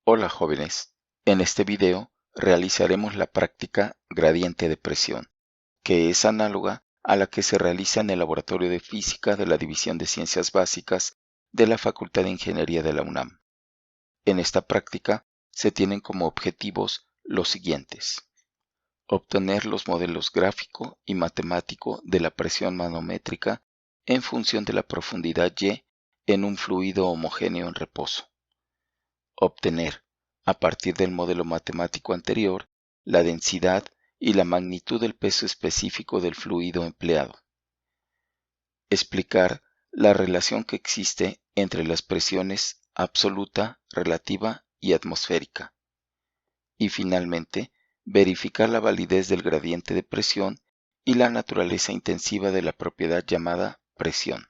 Hola jóvenes, en este video realizaremos la práctica gradiente de presión, que es análoga a la que se realiza en el Laboratorio de Física de la División de Ciencias Básicas de la Facultad de Ingeniería de la UNAM. En esta práctica se tienen como objetivos los siguientes: obtener los modelos gráfico y matemático de la presión manométrica en función de la profundidad Y en un fluido homogéneo en reposo. Obtener, a partir del modelo matemático anterior, la densidad y la magnitud del peso específico del fluido empleado. Explicar la relación que existe entre las presiones absoluta, relativa y atmosférica. Y finalmente, verificar la validez del gradiente de presión y la naturaleza intensiva de la propiedad llamada presión.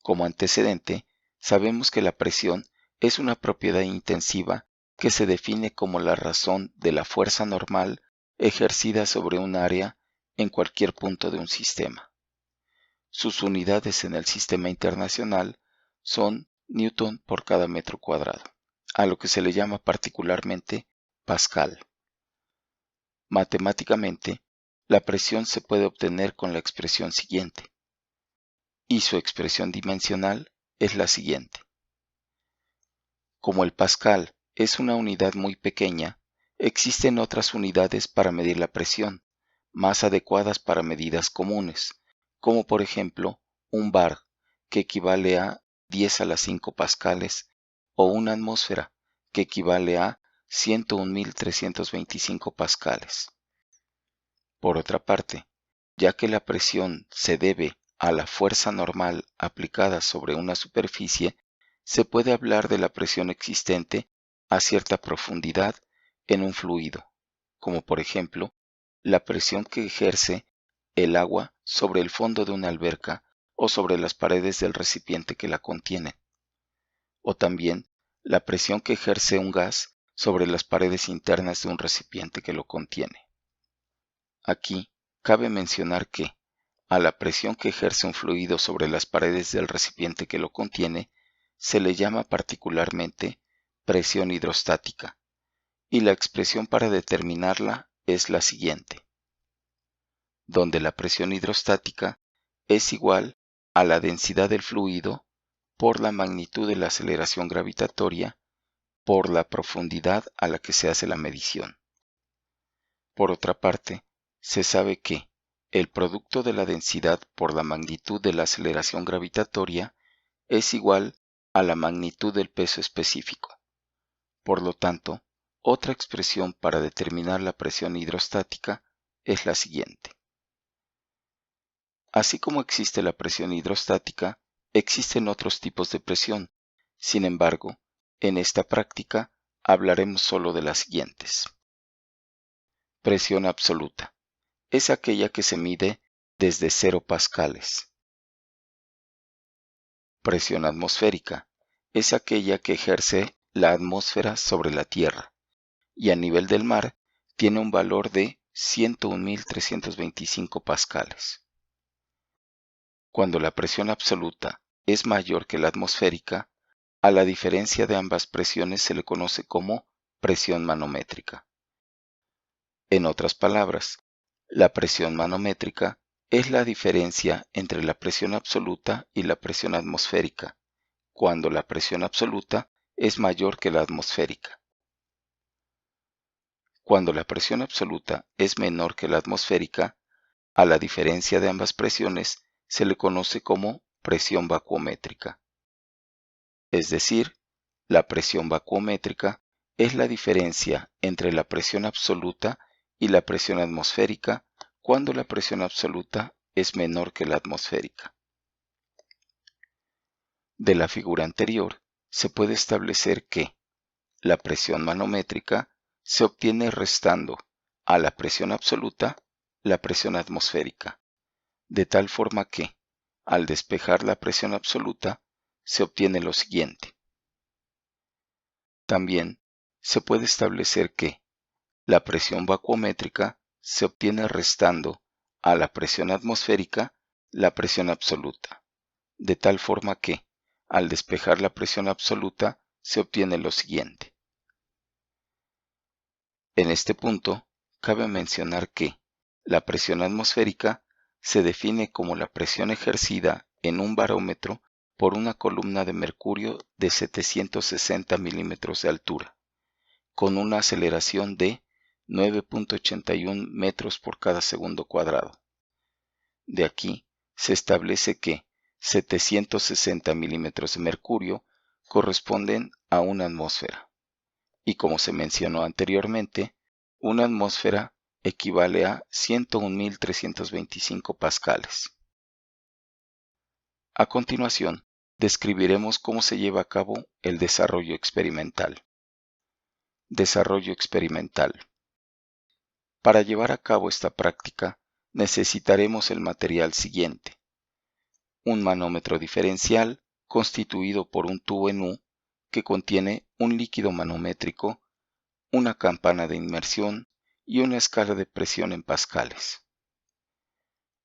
Como antecedente, sabemos que la presión es una propiedad intensiva que se define como la razón de la fuerza normal ejercida sobre un área en cualquier punto de un sistema. Sus unidades en el sistema internacional son Newton por cada metro cuadrado, a lo que se le llama particularmente Pascal. Matemáticamente, la presión se puede obtener con la expresión siguiente, y su expresión dimensional es la siguiente. Como el pascal es una unidad muy pequeña, existen otras unidades para medir la presión, más adecuadas para medidas comunes, como por ejemplo un bar, que equivale a 10 a la 5 pascales, o una atmósfera, que equivale a 101.325 pascales. Por otra parte, ya que la presión se debe a la fuerza normal aplicada sobre una superficie, se puede hablar de la presión existente a cierta profundidad en un fluido, como por ejemplo la presión que ejerce el agua sobre el fondo de una alberca o sobre las paredes del recipiente que la contiene, o también la presión que ejerce un gas sobre las paredes internas de un recipiente que lo contiene. Aquí cabe mencionar que, a la presión que ejerce un fluido sobre las paredes del recipiente que lo contiene, se le llama particularmente presión hidrostática, y la expresión para determinarla es la siguiente, donde la presión hidrostática es igual a la densidad del fluido por la magnitud de la aceleración gravitatoria por la profundidad a la que se hace la medición. Por otra parte, se sabe que el producto de la densidad por la magnitud de la aceleración gravitatoria es igual a la magnitud del peso específico. Por lo tanto, otra expresión para determinar la presión hidrostática es la siguiente. Así como existe la presión hidrostática, existen otros tipos de presión. Sin embargo, en esta práctica hablaremos solo de las siguientes. Presión absoluta. Es aquella que se mide desde 0 pascales. Presión atmosférica. Es aquella que ejerce la atmósfera sobre la Tierra y a nivel del mar tiene un valor de 101.325 pascales. Cuando la presión absoluta es mayor que la atmosférica, a la diferencia de ambas presiones se le conoce como presión manométrica. En otras palabras, la presión manométrica es la diferencia entre la presión absoluta y la presión atmosférica, cuando la presión absoluta es mayor que la atmosférica. Cuando la presión absoluta es menor que la atmosférica, a la diferencia de ambas presiones se le conoce como presión vacuométrica. Es decir, la presión vacuométrica es la diferencia entre la presión absoluta y la presión atmosférica cuando la presión absoluta es menor que la atmosférica. De la figura anterior, se puede establecer que la presión manométrica se obtiene restando a la presión absoluta la presión atmosférica, de tal forma que, al despejar la presión absoluta, se obtiene lo siguiente. También se puede establecer que la presión vacuométrica se obtiene restando a la presión atmosférica la presión absoluta, de tal forma que, al despejar la presión absoluta, se obtiene lo siguiente. En este punto, cabe mencionar que la presión atmosférica se define como la presión ejercida en un barómetro por una columna de mercurio de 760 milímetros de altura, con una aceleración de 9.81 metros por cada segundo cuadrado. De aquí se establece que 760 milímetros de mercurio corresponden a una atmósfera. Y como se mencionó anteriormente, una atmósfera equivale a 101.325 pascales. A continuación, describiremos cómo se lleva a cabo el desarrollo experimental. Desarrollo experimental. Para llevar a cabo esta práctica, necesitaremos el material siguiente: un manómetro diferencial constituido por un tubo en U que contiene un líquido manométrico, una campana de inmersión y una escala de presión en pascales.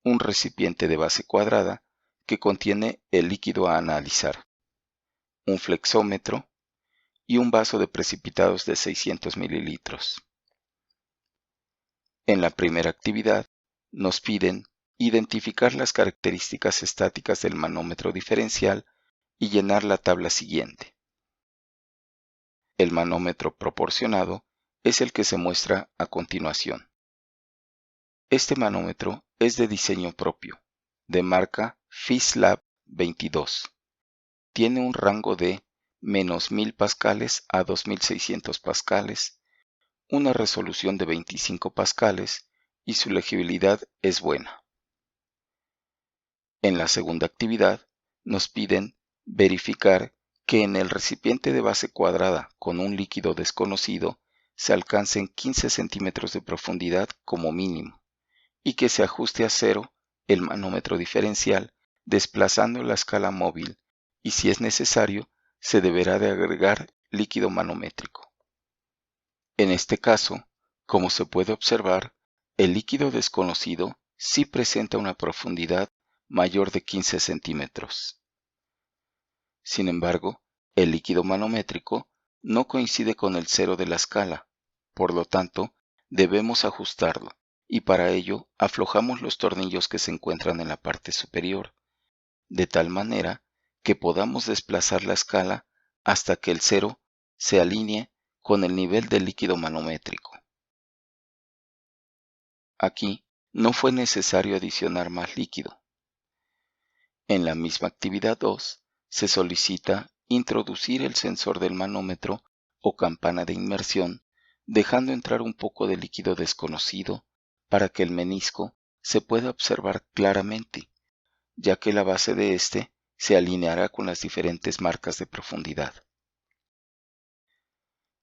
Un recipiente de base cuadrada que contiene el líquido a analizar, un flexómetro y un vaso de precipitados de 600 mililitros. En la primera actividad, nos piden identificar las características estáticas del manómetro diferencial y llenar la tabla siguiente. El manómetro proporcionado es el que se muestra a continuación. Este manómetro es de diseño propio, de marca FISLAB 22. Tiene un rango de -1000 pascales a 2600 pascales, una resolución de 25 pascales y su legibilidad es buena. En la segunda actividad, nos piden verificar que en el recipiente de base cuadrada con un líquido desconocido se alcancen 15 centímetros de profundidad como mínimo y que se ajuste a cero el manómetro diferencial desplazando la escala móvil y, si es necesario, se deberá de agregar líquido manométrico. En este caso, como se puede observar, el líquido desconocido sí presenta una profundidad mayor de 15 centímetros. Sin embargo, el líquido manométrico no coincide con el cero de la escala, por lo tanto, debemos ajustarlo, y para ello aflojamos los tornillos que se encuentran en la parte superior, de tal manera que podamos desplazar la escala hasta que el cero se alinee con el nivel del líquido manométrico. Aquí no fue necesario adicionar más líquido. En la misma actividad 2, se solicita introducir el sensor del manómetro o campana de inmersión, dejando entrar un poco de líquido desconocido para que el menisco se pueda observar claramente, ya que la base de este se alineará con las diferentes marcas de profundidad.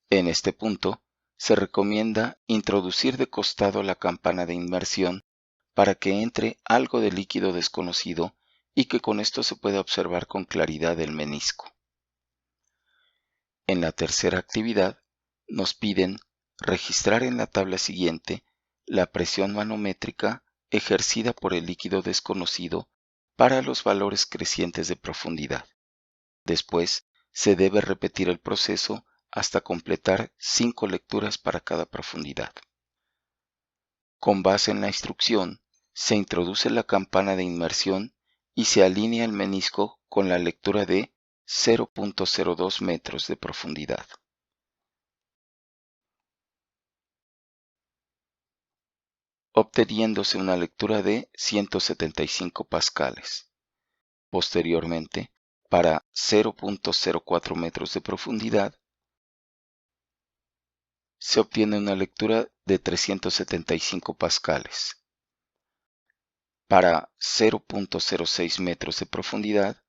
En este punto, se recomienda introducir de costado la campana de inmersión para que entre algo de líquido desconocido y que con esto se pueda observar con claridad el menisco. En la tercera actividad, nos piden registrar en la tabla siguiente la presión manométrica ejercida por el líquido desconocido para los valores crecientes de profundidad. Después, se debe repetir el proceso hasta completar 5 lecturas para cada profundidad. Con base en la instrucción, se introduce la campana de inmersión y se alinea el menisco con la lectura de 0.02 metros de profundidad. Obteniéndose una lectura de 175 pascales. Posteriormente, para 0.04 metros de profundidad, se obtiene una lectura de 375 pascales. Para 0.06 metros de profundidad,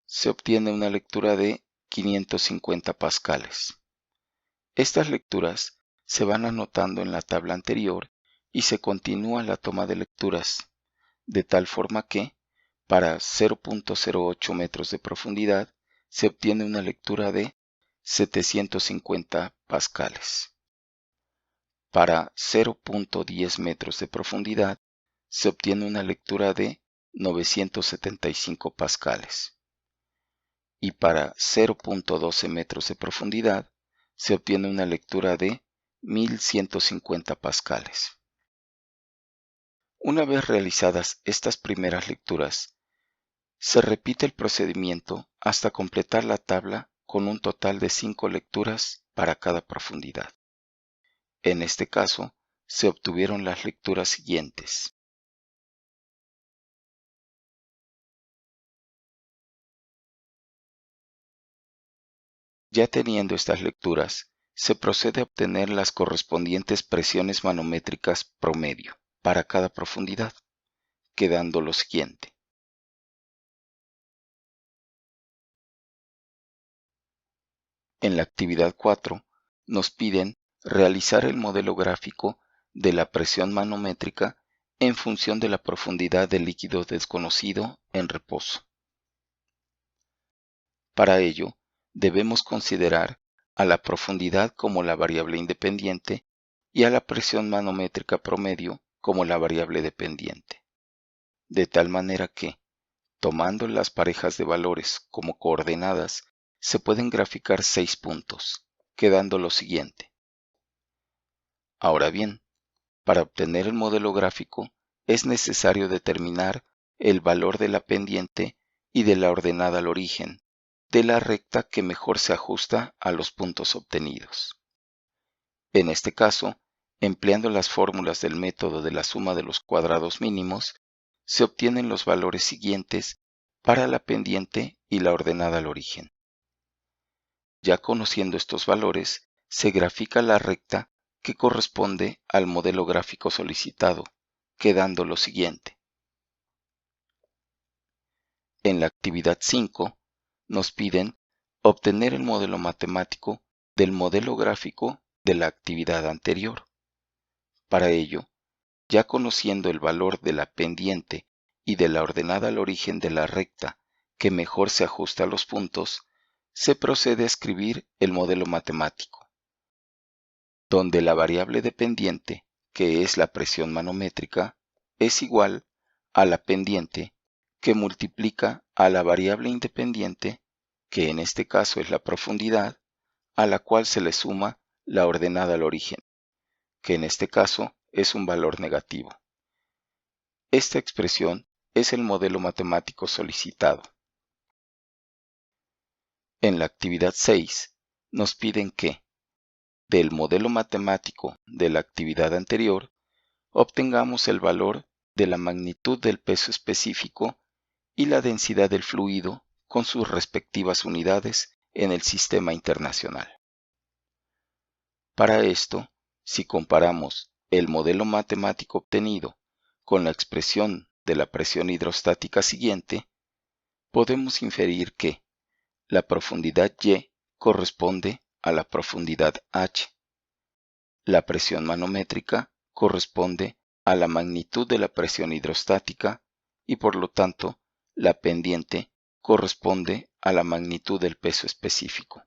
se obtiene una lectura de 550 pascales. Estas lecturas se van anotando en la tabla anterior y se continúa la toma de lecturas, de tal forma que, para 0.08 metros de profundidad, se obtiene una lectura de 750 pascales. Para 0.10 metros de profundidad, se obtiene una lectura de 975 pascales. y para 0.12 metros de profundidad se obtiene una lectura de 1150 pascales. Una vez realizadas estas primeras lecturas, se repite el procedimiento hasta completar la tabla con un total de 5 lecturas para cada profundidad. En este caso, se obtuvieron las lecturas siguientes. Ya teniendo estas lecturas, se procede a obtener las correspondientes presiones manométricas promedio para cada profundidad, quedando lo siguiente. En la actividad 4, nos piden realizar el modelo gráfico de la presión manométrica en función de la profundidad del líquido desconocido en reposo. Para ello, debemos considerar a la profundidad como la variable independiente y a la presión manométrica promedio como la variable dependiente. De tal manera que, tomando las parejas de valores como coordenadas, se pueden graficar 6 puntos, quedando lo siguiente. Ahora bien, para obtener el modelo gráfico es necesario determinar el valor de la pendiente y de la ordenada al origen, de la recta que mejor se ajusta a los puntos obtenidos. En este caso, empleando las fórmulas del método de la suma de los cuadrados mínimos, se obtienen los valores siguientes para la pendiente y la ordenada al origen. Ya conociendo estos valores, se grafica la recta que corresponde al modelo gráfico solicitado, quedando lo siguiente. En la actividad 5, nos piden obtener el modelo matemático del modelo gráfico de la actividad anterior. Para ello, ya conociendo el valor de la pendiente y de la ordenada al origen de la recta que mejor se ajusta a los puntos, se procede a escribir el modelo matemático, donde la variable dependiente, que es la presión manométrica, es igual a la pendiente que multiplica a la variable independiente, que en este caso es la profundidad, a la cual se le suma la ordenada al origen, que en este caso es un valor negativo. Esta expresión es el modelo matemático solicitado. En la actividad 6, nos piden que, del modelo matemático de la actividad anterior, obtengamos el valor de la magnitud del peso específico y la densidad del fluido con sus respectivas unidades en el sistema internacional. Para esto, si comparamos el modelo matemático obtenido con la expresión de la presión hidrostática siguiente, podemos inferir que la profundidad Y corresponde a la profundidad H. La presión manométrica corresponde a la magnitud de la presión hidrostática y por lo tanto la pendiente corresponde a la magnitud del peso específico.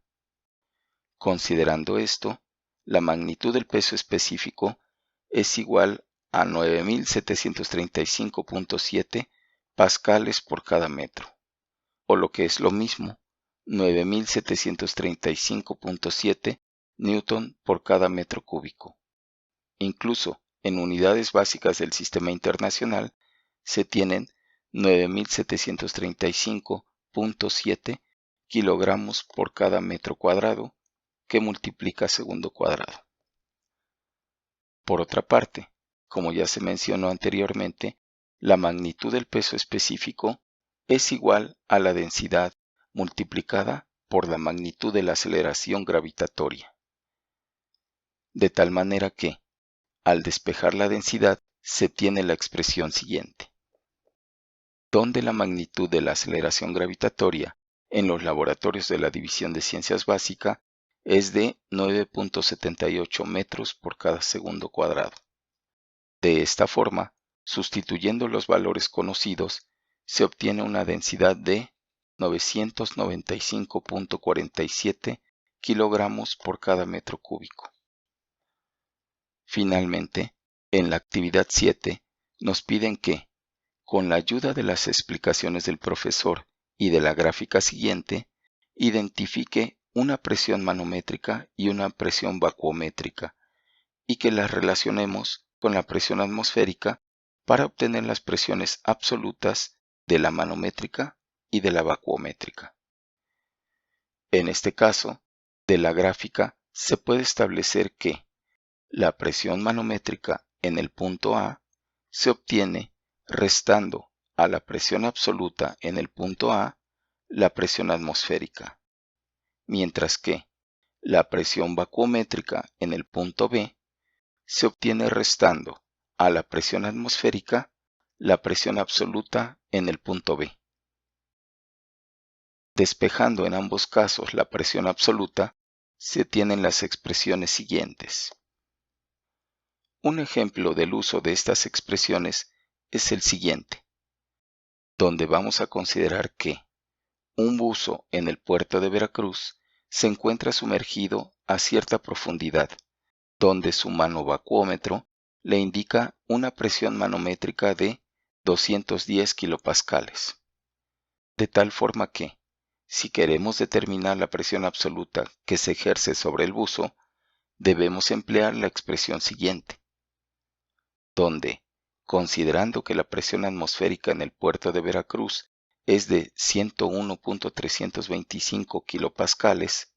Considerando esto, la magnitud del peso específico es igual a 9735.7 pascales por cada metro, o lo que es lo mismo, 9735.7 newton por cada metro cúbico. Incluso en unidades básicas del sistema internacional se tienen 9735.7 kilogramos por cada metro cuadrado, que multiplica segundo cuadrado. Por otra parte, como ya se mencionó anteriormente, la magnitud del peso específico es igual a la densidad multiplicada por la magnitud de la aceleración gravitatoria. De tal manera que, al despejar la densidad, se tiene la expresión siguiente, donde la magnitud de la aceleración gravitatoria en los laboratorios de la División de Ciencias Básicas es de 9.78 metros por cada segundo cuadrado. De esta forma, sustituyendo los valores conocidos, se obtiene una densidad de 995.47 kilogramos por cada metro cúbico. Finalmente, en la actividad 7, nos piden que, con la ayuda de las explicaciones del profesor y de la gráfica siguiente, identifique una presión manométrica y una presión vacuométrica y que las relacionemos con la presión atmosférica para obtener las presiones absolutas de la manométrica y de la vacuométrica. En este caso, de la gráfica se puede establecer que la presión manométrica en el punto A se obtiene restando a la presión absoluta en el punto A la presión atmosférica, mientras que la presión vacuométrica en el punto B se obtiene restando a la presión atmosférica la presión absoluta en el punto B. Despejando en ambos casos la presión absoluta, se tienen las expresiones siguientes. Un ejemplo del uso de estas expresiones es el siguiente, donde vamos a considerar que un buzo en el puerto de Veracruz se encuentra sumergido a cierta profundidad, donde su manovacuómetro le indica una presión manométrica de 210 kilopascales. De tal forma que, si queremos determinar la presión absoluta que se ejerce sobre el buzo, debemos emplear la expresión siguiente, donde, considerando que la presión atmosférica en el puerto de Veracruz es de 101.325 kilopascales,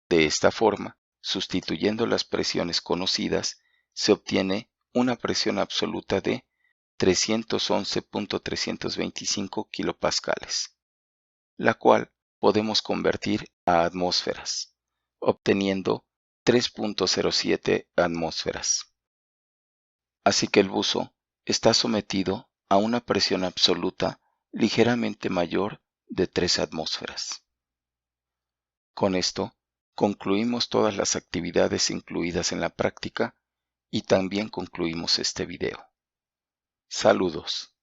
de esta forma, sustituyendo las presiones conocidas, se obtiene una presión absoluta de 311.325 kilopascales, la cual podemos convertir a atmósferas, obteniendo 3.07 atmósferas. Así que el buzo está sometido a una presión absoluta ligeramente mayor de 3 atmósferas. Con esto, concluimos todas las actividades incluidas en la práctica y también concluimos este video. Saludos.